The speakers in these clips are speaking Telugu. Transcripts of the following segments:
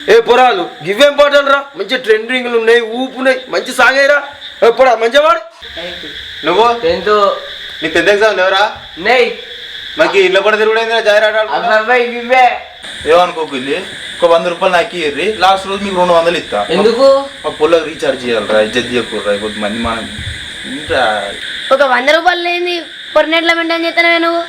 ఏ పొరాలు గివ్వేం పాటలు రా, మంచి ట్రెండింగ్లు ఉన్నాయి, ఊపున్నాయి, మంచి సాంగ్ అయ్యరా. ఎప్పుడా మంచిగా వాడు. నువ్వు నీ 10th ఎగ్జామ్ లేవరా? మనకి ఇళ్ళ కూడా తిరుగుడైందిరా జాయిరాడే. ఏమనుకోకు, ఒక 100 రూపాయలు నాకు ఇయ్యి, లాస్ట్ రోజు మీకు 200 ఇస్తా. ఎందుకు? మా పొలం రీఛార్జ్ చేయాలరా, ఇజ్జత్ చేయకూడరా కొద్ది మంది మనం. ఒక 100 రూపాయలు లేని పొరనెట్ల మెయింటైన్ చేస్తానే నువ్వు.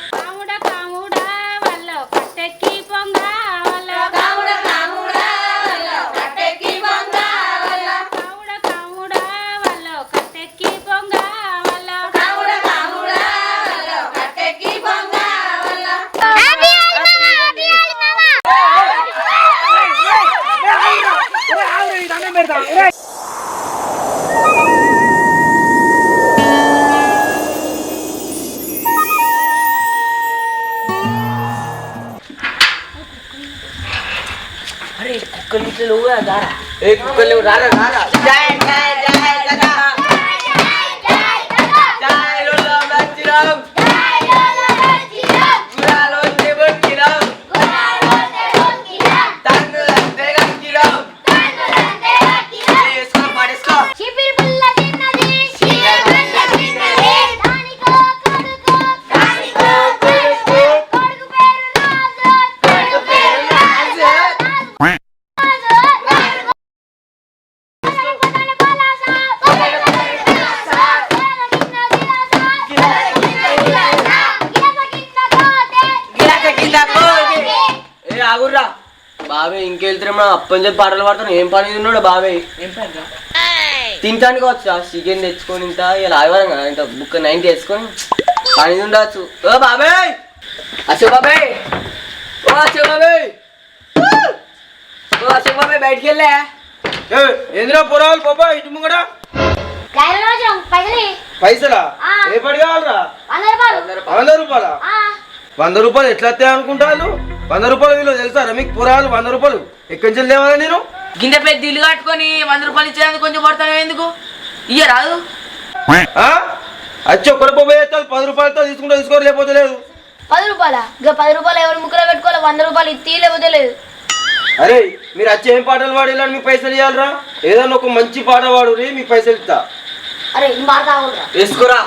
अरे कुकर नीचे लोग है दारा एक कुकर ले दारा दारा जय जय जय दादा जय लोला बच्चीराम जय लोला बच्चीराम गुलालो देवन किराम गुलालो देवन किराम तंगलंते गंकिराम तंगलंते गंकिराम इसका मारेस्का शिपिर बुल्ला जिन्नदी शिपिर बुल्ला जिन्नदी दानी को कोडुको कोडुको पेरु नाजत బాబే ఇంకెళ్తారేమో అప్పని చెప్పి పాటలు పాడతాను. ఏం పని ఉన్నాడు బాబే? తింటానికి వచ్చా చికెన్ తెచ్చుకొని ఇంత ఇలా ఆదివారం కదా, ఇంత బుక్ 90 తెచ్చుకొని పని ఉండవచ్చు. ఓ బాబే అశోక్ బాబే, ఓ అశోక్ బాబే, ఓ అశోక్ బాబే బయటికి వెళ్ళా. ఏంద్రా పొరాలు బాబా ఇటు ముంగడా పైసలా? ఏ పడి కావాలరా? 100 రూపాయలా? 100 రూపాయలు ఎట్లా వస్తాయి అనుకుంటాను? 100 రూపాయలు వీళ్ళు తెలుసారా మీకు? పొరాలు 100 రూపాయలు ఎక్కడి నుంచి లేవాలా నేను? గింజ పెద్ద ఇల్లు కట్టుకొని 100 రూపాయలు ఇచ్చేందుకు కొంచెం పడతాను. ఎందుకు ఇయ్య రాదు? వచ్చి ఒక్కడి పోయి 10 రూపాయలతో తీసుకుంటా, తీసుకోరు లేకపోతే లేదు. 10 రూపాయలా? ఇంకా 10 రూపాయలు ఎవరు ముక్కలో పెట్టుకోవాలి, 100 రూపాయలు ఇత్తి లేకపోతే లేదు. అరే మీరు వచ్చి ఏం పాటలు పాడేయాలని మీకు పైసలు ఇవ్వాలరా? ఏదన్నా ఒక మంచి పాట పాడు, మీకు పైసలు ఇస్తా. అరే బాగా వేసుకోరా.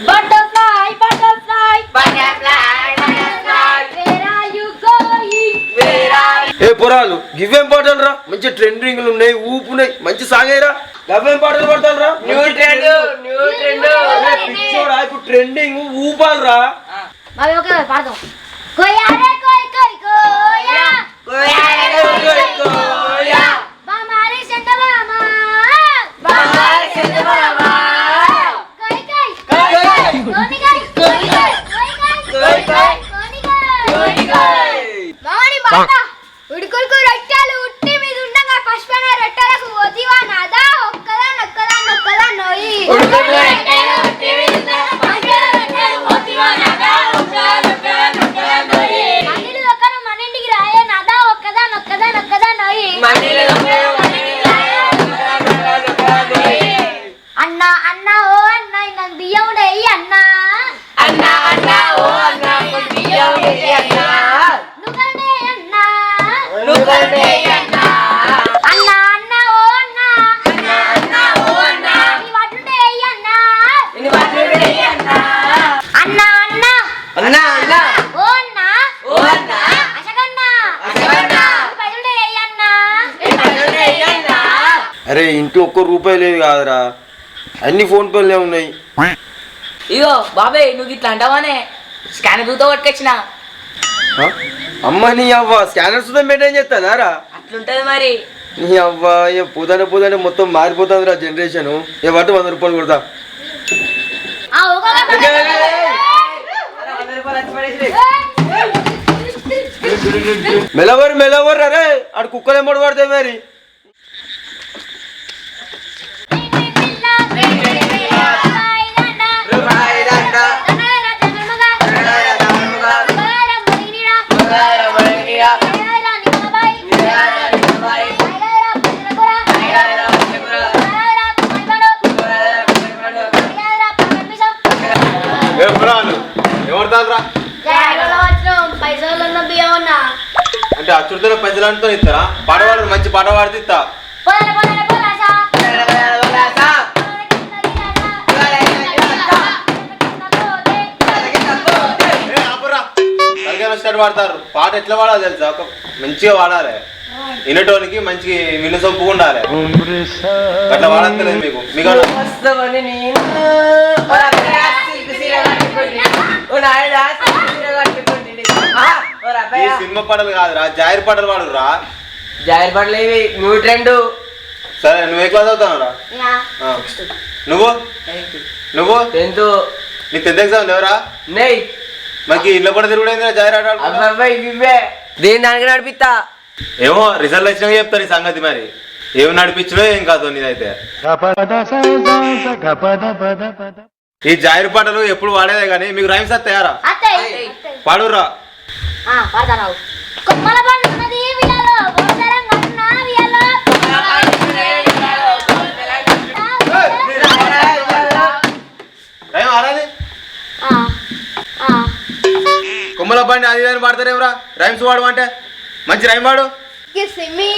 Butterfly butterfly butterfly butterfly where are you going where are ఏ పొరాలు గివ్వేం పాటలు రా, మంచి ట్రెండింగ్లు ఉన్నాయి, ఊపున్నాయి, మంచి సాంగ్ అయ్యరా. గవ్వేం పాటలు పాడతారు రా? New trend new trend. ఇప్పుడు ట్రెండింగ్ ఊపాలరా. అవి ఓకే పాడదాం. కోయా రే కోయ్ కోయ్ కోయా కోయా రే కోయ్ కోయా బామారే చందమామా బామారే చందమామా కోయ్ కోయ్ కోయ్ కోని కోయ్ కోయ్ కోయ్ కోయ్ కోయ్ కోని కోయ్ బావని బాట ఉడుకులకు రొట్టెలు ఉట్టి మీద ఉండగా పశ్పన రొట్టెలకు ఓదివా నాదా ఒక్కదా నక్కదా నక్కదా నోయి ఉడుకులకు రొట్టెలు ఉట్టి మీద ఉండగా పశ్పన రొట్టెలు ఓదివా నాదా ఒక్కదా నక్కదా నక్కదా నోయి మనిలు దొక్కను మనింటికి రాయే నాదా ఒక్కదా నక్కదా నక్కదా నోయి మనిలు దొక్కను మనింటికి రాయే ఒక్కదా నక్కదా నక్కదా నోయి అన్న అన్న ఓ అన్న నన్ను బియ్యం డేయి అన్న అన్న అన్న ఓ అన్న బియ్యం డేయి అన్న నుగనే అన్న నుగనే అన్న అన్న అన్న ఓ అన్న అన్న అన్న ఓ అన్న నీ వడ్లు డేయి అన్న నీ వడ్లు డేయి అన్న అన్న అన్న అన్న అన్న ఓ అన్న ఓ అన్న అశగన్న అశగన్న నీ వడ్లు డేయి అన్న నీ వడ్లు డేయి అన్న. అరే ఇంట్లో ఒక్క రూపాయి లేదు కాదురా, అన్ని ఫోన్ పేలే ఉన్నాయి. ఇగో బాబాయ్ నువ్వు ఇట్లా అంటావానే స్కానర్ దూతో పట్టుకొచ్చిన. అమ్మ నీ అవ్వ స్కానర్ సుధా మెయింటైన్ చేస్తానారా? అట్లుంటది మరి. నీ అవ్వ పోతానే పోతానే మొత్తం మారిపోతుందిరా జనరేషన్. ఏ వాటి 100 రూపాయలు కొడతా. ఆ ఓకే మెలవరు మెలవరు అరే ఆడు కుక్కలు ఎమ్మడి పడతాయి మరి. పైసలు బియ్యం అంటే అచ్చుడితో పైసలు అంతా ఇస్తారా? పాడవాళ్ళు పాడు మంచి పాట పాడితే ఇస్తా. పొలాల పొలాల పొలాసా స్టార్ట్ పాడతారు. పాట ఎట్లా పాడాలి తెలుసా? ఒక మంచిగా పాడాలి, వినటోనికి మంచి వినసొప్పుగా ఉండాలి. అట్లా వాడక్కలేదు మీకు. మీకు ఈ సినిమా పాటలు కాదురా, జాయిర్ పాటలు పాడురా. జాయిర్ పాటలు ఇవి న్యూ ట్రెండ్. సరే నువ్వు ఏ క్లాస్ అవుతావు రా? నువ్వు నువ్వు 10th. నీ 10th ఎగ్జామ్ లేవరా? మనకి ఇళ్ళ కూడా తిరుగుడైందిరా జాయిర్ ఆట. దేని దానికి నడిపిస్తా. ఏమో రిజల్ట్ వచ్చినాక చెప్తా నీ సంగతి. మరి ఏమి నడిపించడో ఏం కాదు నీదైతే. ఈ జాయిర్ పాటలు ఎప్పుడు వాడేదే కానీ మీకు రైమ్స్ వస్తాయారా? పాడురా. కొమ్మల పండున్నది వియాలో బోసరం కన్నా వియాలో రైమ్ ఆరాది. కొమ్మల బండి అది అని పాడతారేమరా? రైమ్స్ వాడమంటే మంచి రైమ్ వాడు. Kiss me,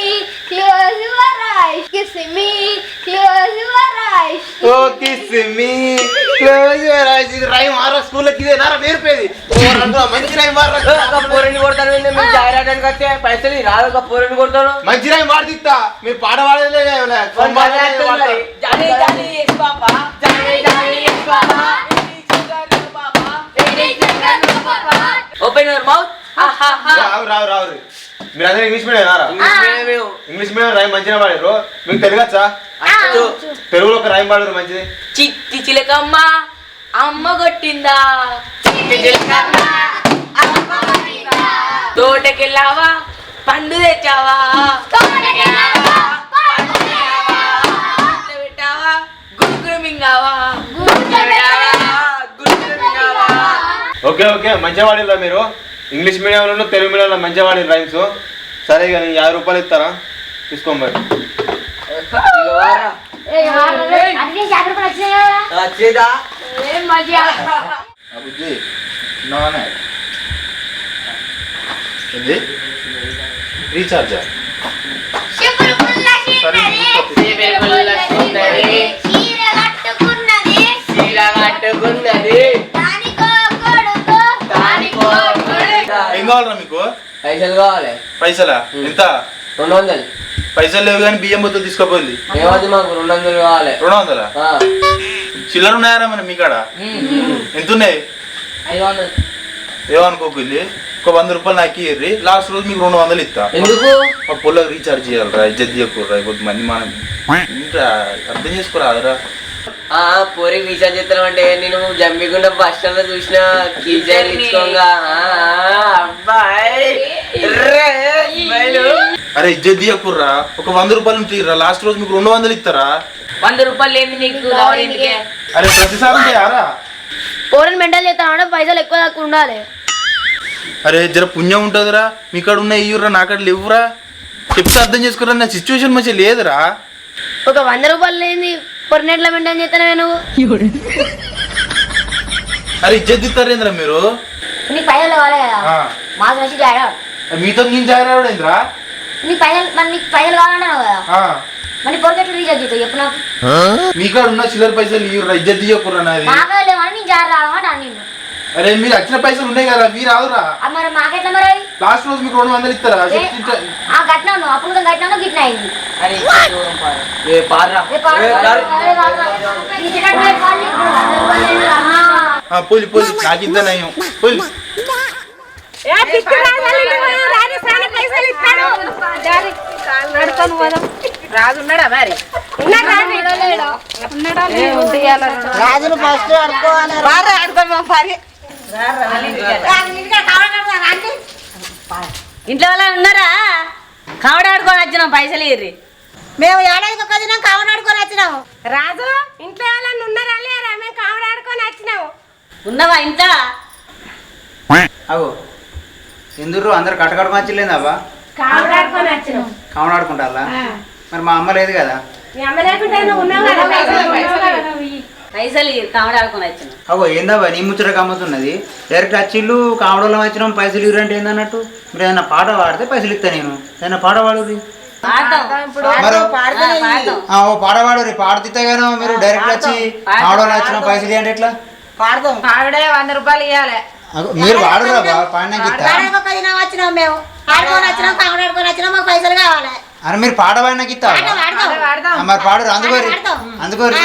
close your eyes. Kiss me, close your eyes. Oh kiss me close your eyes. ఇది రైమ్ ఆరా స్కూల్కి ఇదే నారా నేర్పేది. మంచి రైమ్ వాడరా. పోరని కొడతాను. మీరు జాయిర్ ఆడడానికి వస్తే పైసలు రాదు. ఒక పోరని కొడతాను. మంచి రైమ్ వాడిస్తా. మీరు పాట పాడలే ఓపెన్ యువర్ మౌత్. రావు రావు. మీరు అందరూ ఇంగ్లీష్ మీడియం రారా? ఇంగ్లీష్ మీడియం రైమ్ మంచిగా పాడారు. మీకు తెలుగచ్చా? తెలుగులో ఒక రైమ్ పాడారు మంచిది. చిట్టి చిలకమ్మ అమ్మ కొట్టిందా, తోటకెళ్ళావా పండు తెచ్చావా, పెట్టావా గుడుగుడు మింగావా. ఓకే ఓకే మంచిగా పాడిరా మీరు. ఇంగ్లీష్ మీడియంలో తెలుగు మీడియంలో మంచిగా పాడిన రైమ్స్. సరే ఇక నేను 50 రూపాయలు ఇస్తారా? తీసుకోండి మరి. వచ్చేదా బుజ్జి నానే ఏంది రీఛార్జా? ఏం కావాలరా మీకు? పైసలు కావాలి. పైసలా? ఎంత? 200. పైసలు లేవు కానీ బియ్యం బొత్తులు తీసుకోపోయింది. ఏమవుతుంది మాకు? 200 కావాలి. 200? చిల్లర ఉన్నాయారా మన మీకాడ? ఎంత ఉన్నాయి? 500. ఏమనుకోకుంది. ఒక 100 రూపాయలు నాకు ఇయ్యి. లాస్ట్ రోజు మీకు 200 ఇస్తా. ఎందుకు? మా పొలకు రీఛార్జ్ చేయాలరా. ఇజ్జత్ చేయకూడరా. కొద్ది మంది మనం ఇంకా అర్థం చేసుకోరాదురా. పోరికి రీఛార్జ్ చేస్తాను అంటే నేను జమ్మిగుండ బస్ స్టాండ్ లో చూసిన కీచర్ ఇచ్చుకోగా. అరే ఇజ్జత్ చేయకూడరా. ఒక 100 రూపాయలు తీయరా. లాస్ట్ రోజు మీకు 200 ఇస్తారా? 100 రూపాయలు ఏంది నీకు? అరే ప్రతిసారి ఉంటాయారా? పోరని మెంటల్ చేస్తాను. పైసలు ఎక్కువ దాకా ఉండాలి. అరే జర పుణ్యం ఉంటుందిరా. మీ కాడ ఉన్న ఇయ్యురా, నా కాడ లేవురా. చెప్తే అర్థం చేసుకోరా. నా సిచ్యువేషన్ మంచిగా లేదురా. ఒక 100 రూపాయలు లేని పొరనెట్లా మెయింటైన్ చేస్తానవే నువ్వు? అరే ఇజ్జత్ ఇస్తారేంద్రా మీరు? నీకు పైసలు కావాలి కదా, మాకు వచ్చి జాయిన్. మీతో నేను జాయిన్ అవ్వడేంద్రా? నీకు పైసలు మరి నీకు పైసలు కావాలన్నావు కదా, మరి పొరకెట్లు రీఛార్జ్ చేస్తావు చెప్పు నాకు. మీ కాడ ఉన్న చిల్లర పైసలు ఇయ్యురా. ఇజ్జత్ తీయకుర్రా నాది. మాకే లేవని నేను జాయిన్ రావమాట నిన్ను. అరే మీరు వచ్చిన పైసలు ఉన్నాయి కదా, మీరు రాదురా. మరి మాకెట్లా మరి? లాస్ట్ రోజు మీకు 200 ఇస్తారా? కట్టినాను అప్పుడు కట్టినాను గిట్ల అయింది. పోలి పోలి నాకిద్దనయం పోలి. రాజున్నాడా మరి? రాజును ఫస్ట్ ఆడుకోవాలి. ఇంట్లో వాళ్ళ ఉన్నారా? కావడ ఆడుకొని వచ్చినాం, పైసలు ఇర్రి. మేము ఏడాదికి ఒక దినం కావడాడుకొని వచ్చినాము. రాజు ఇంట్లో వాళ్ళని ఉన్నారా లేరా? మేము కావడాడుకొని వచ్చినాము. ఉన్నావా ఇంట్లో? అగో ఎందుకు అందరు కట్టకడకు వచ్చిలేదబ్బా? కావడాడుకొని వచ్చినాం. కావడాడుకుంటారా? మరి మా అమ్మ లేదు కదా. మీ అమ్మ లేకుంటే నువ్వు ఉన్నావు కదా, పైసలు ఇర్రి, కావడ ఆడుకొని వచ్చినాం. అగో ఏందబ్బా నీ ముచ్చట గమ్మతున్నది. డైరెక్ట్ వచ్చిళ్ళు కావడంలో వచ్చినాం పైసలు ఇవ్వరంటే ఏందన్నట్టు. మీరు ఏదైనా పాట పాడితే పైసలు ఇస్తా. నేను ఏదైనా పాట పాడు. మరి ఓ పాడవాడు రేపు పాడుతాగానో మీరు డైరెక్ట్ వచ్చి ఆడవాళ్ళు వచ్చిన పైసలు ఇవ్వండి ఎట్లా ఆవిడే 100 రూపాయలు ఇవ్వాలి. మీరు వాడురా పాడినాక ఇస్తా. వచ్చినాం మేము ఆడుకొని వచ్చినాం కావడ ఆడుకొని వచ్చినాం మాకు పైసలు కావాలి. అరే మీరు పాడవాడినాక ఇస్తా మరి పాడు అందుకోరి అందుకోరి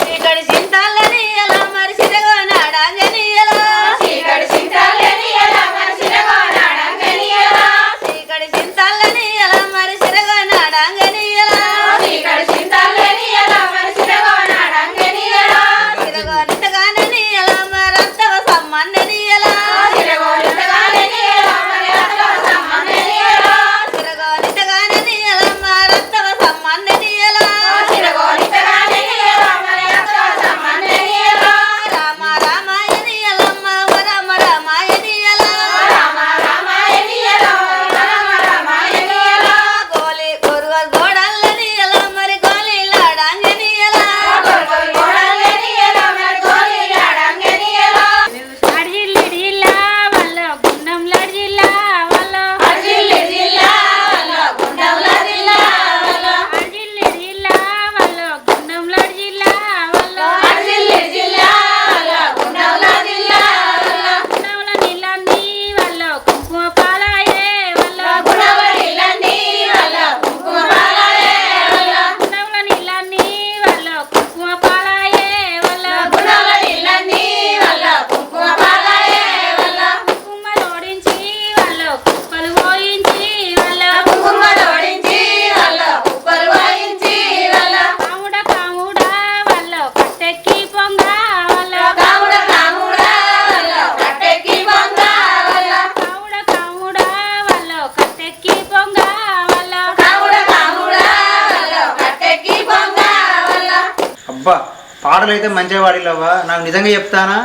చీకటి చింతాలని ఎలా మరి సిరగోనాడంగని ఎలా చీకటి చింతాలని ఎలా మరి సిరగోనాడంగని ఎలా చీకటి చింతాలని ఎలా మరి సిరగోనాడంగని ఎలా చీకటి చింతాలని ఎలా మరి సిరగోనాడంగని ఎలా సిరగోనితగానని ఎలా మరి అత్తవ సమ్మన్నని ఎలా సిరగోనితగానని ఎలా మరి అత్తవ సమ్మన్నని ఎలా సిరగోనితగానని ఎలా మరి అత్తవ సమ్మన్నని ఎలా సిరగోనితగానని ఎలా మరి అత్తవ సమ్మన్నని ఎలా రామ రామాయని ఎలా రామ రామాయని ఎలా రామ రామాయని ఎలా రామ రామాయని ఎలా గోలి గొరుగల్ గోడల్లని ఎలా మరి గోలిలాడంగని ఎలా గొరుగల్ గోడల్లని ఎలా మరి గోలిలాడంగని ఎలా అడిజిల్లా వల్ల గుండం లడిజిల్లా వల్ల అర్జిల్లిజిల్లా వల్ల గుండంల జిల్లా వల్ల అడిజిల్లా వల్ల గుండం లడిజిల్లా వల్ల అర్జిల్లిజిల్లా వల్ల గుండంల జిల్లా వల్ల గుండంల నీళ్ళన్నీ వల్ల కుంకుమ పాలాయే వల్ల గుణవరిలన్నీ వల్ల కుంకుమ పాలాయే వల్ల గుండంల నీళ్ళన్నీ వల్ల కుంకుమ పాలాయే వల్ల గుణవరిలన్నీ వల్ల కుంకుమ పాలాయే వల్ల కుంకుమ జోడించి వల్ల కుప్పలు పోయించి వల్ల కుంకుమ జోడించి వల్ల కుప్పలు వాయించి వల్ల కాముడ కాముడ వల్ల కట్టెక్కి పొంగ వల్ల కాముడ కాముడ వల్ల కట్టెక్కి పొంగ వల్ల కాముడ కాముడ వల్ల కట్టెక్కి పొంగ వల్ల కాముడ కాముడ వల్ల కట్టెక్కి పొంగ వల్ల అబ్బా పాటలు అయితే మంచిగా వాడిల్లవ్వా నాకు నిజంగా చెప్తానా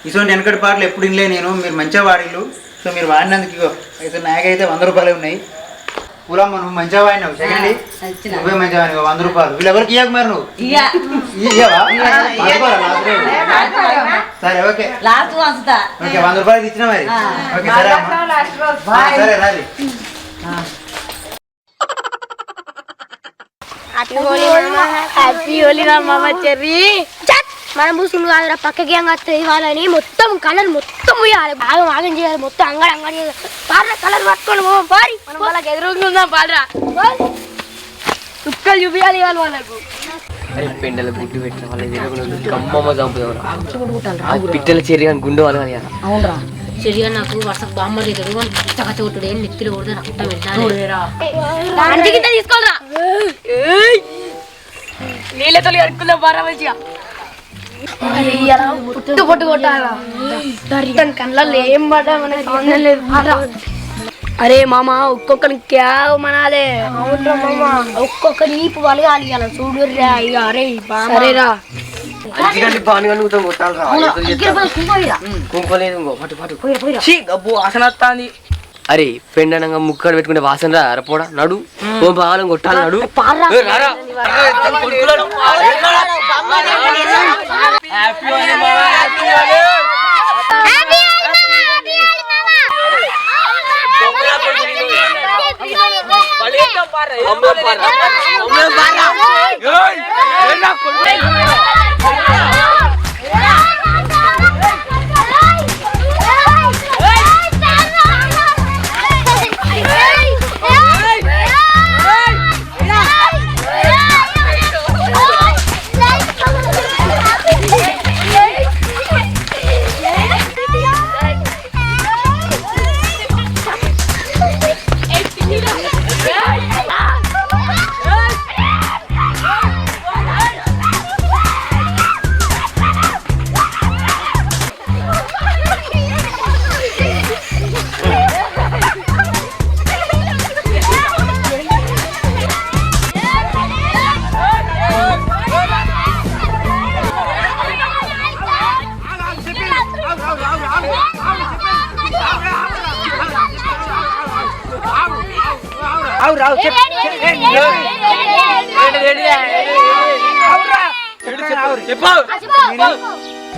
ఇటువంటి వెనకటి పాటలు ఎప్పుడు వినలే నేను మీరు మంచిగా వాడిల్లు సో మీరు వాడినందుకు ఇగో అయితే నాకైతే 100 రూపాయలు ఉన్నాయి పూలమ్మ నువ్వు మంచిగా వాడినావు సెకండ్ నువ్వే మంచిగా వాడినావు 100 రూపాయలు వీళ్ళు ఎవరికి ఇవ్వకు మరి నువ్వు ఇయ్యవా పట్టుకోరా last రోజు. సరే ఓకే లాస్ట్ వంచుతా ఓకే 100 రూపాయలు ఇచ్చిన మరి ఓకే సరే అమ్మ సరే రాలి హ్యాపీ హోలీ మామ చెర్రీ మనం పూసులు కాదురా పక్కకి వస్తుంది ఇవ్వాలని మొత్తం కలర్ మొత్తం పోయాలి బాగా ఆగం చేయాలి మొత్తం అంగడి చేయాలి పాడరా కలర్ పట్టుకొని పోదాం పారి మనం వాళ్ళకి ఎదురుకుందాం పాడరా చుక్కలు చూపించాలి ఇవాళ వాళ్ళకు పెండల గుడ్డు పెట్టిన వాళ్ళ కమ్మమ్మ చంపుదాం పిట్టల చెరి అని గుండె వాళ్ళు కానీ అవునరా చెరిగా నాకు వర్షకు బామ్మ లేదు కచ్చ కొట్టుడు ఏం నెత్తిలో కొడితే రక్తం వెళ్ళాలి తీసుకోరా నీళ్ళతో అడుకుందాం బారా మంచిగా పుట్టు పొట్టు కొట్టాలా కళ్ళల్లో ఏం పడ్డా మనకి సంబంధం లేదు అరే మామ ఒక్కొక్కరి క్యావ్ మనాలే ఒక్కొక్క నీపు వలగాలి అలా చూడు అరే సరేరా అరే పెండనంగా ముక్కడు పెట్టుకుంటే వాసన రా అరపోడా నడు ఓ బాగాలం కొట్టాలి నడు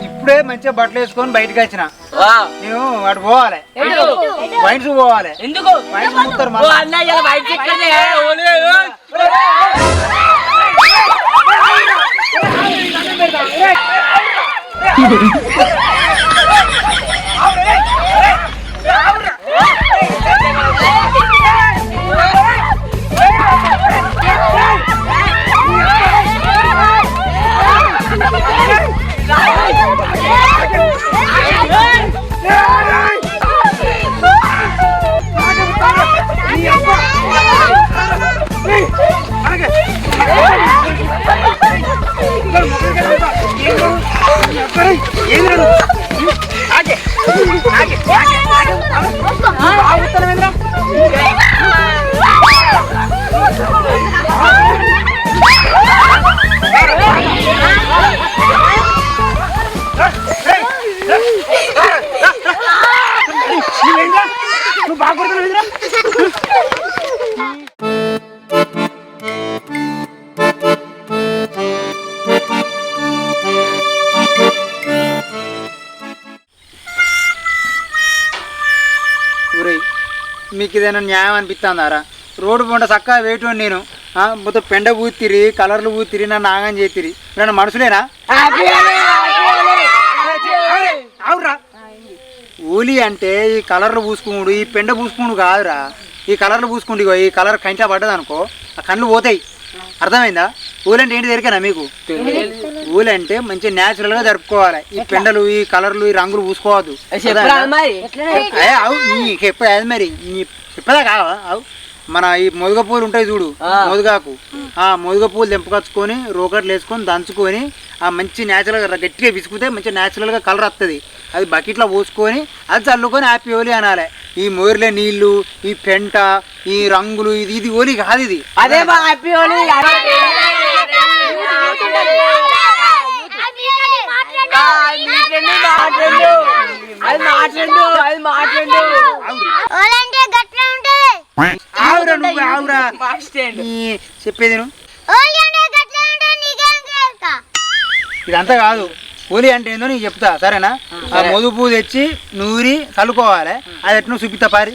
ఇప్పుడే మంచిగా బట్టలు వేసుకొని బయటకు వచ్చిన నేను అటు పోవాలి వైన్స్ పోవాలి ఎందుకు వైన్స్ మూస్తారు మళ్ళీ. అన్నయ్య బయట నువ్వు బాగా కొడుతున్నావు. మీకు ఏదైనా న్యాయం అనిపిస్తుందారా? రోడ్డు పొంట చక్కగా వేయటం నేను మొత్తం పెండ పూతిరి కలర్లు పూతిరి నన్ను ఆగం చేతిరి నన్ను మనుషులేనా? అవురా ఓలీ అంటే ఈ కలర్లు పూసుకున్నాడు ఈ పెండ పూసుకున్నాడు కాదురా. ఈ కలర్లు పూసుకుంటు ఈ కలర్ కంటా పడ్డది అనుకో ఆ కళ్ళు పోతాయి. అర్థమైందా? ఊలు అంటే ఏంటి దొరికేనా మీకు? ఊలు అంటే మంచిగా న్యాచురల్ గా జరుపుకోవాలి. ఈ పెండలు ఈ కలర్లు ఈ రంగులు పూసుకోవద్దు. చెప్పేది మరి చెప్పదా కావా? అవు మన ఈ మొదుగ పూలు ఉంటాయి చూడు, మొదుగాకు మొదుగ పూలు తెంపుకొచ్చుకొని రోకట్లు వేసుకొని దంచుకొని ఆ మంచి న్యాచురల్గా గట్టిగా విసుకుతే మంచిగా న్యాచురల్గా కలర్ వస్తుంది. అది బకెట్లో పోసుకొని అది చల్లుకొని హ్యాపీ ఓలీ అనాలి. ఈ మోర్లే నీళ్లు ఈ పెంట ఈ రంగులు ఇది ఇది ఓలీ కాదు. ఇది అదే హ్యాపీ ఓలీ. చెప్పేది ఇదంతా కాదు. ఓలీ అంటే ఏందో నీకు చెప్తా సరేనా? ఆ మొదలు పువ్వు తెచ్చి నూరి చల్లుకోవాలి. అది ఎట్లా చూపిస్తా పారి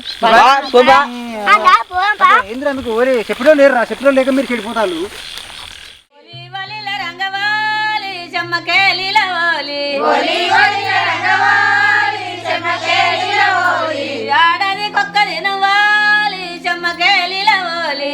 ఏంద్రా మీకు ఓలీ చెప్పడం లేరురా. చెప్పడం లేక మీరు చెడిపోతారు. ఆడది కొక్క తినవాలి చెమ్మకేలిల ఓలి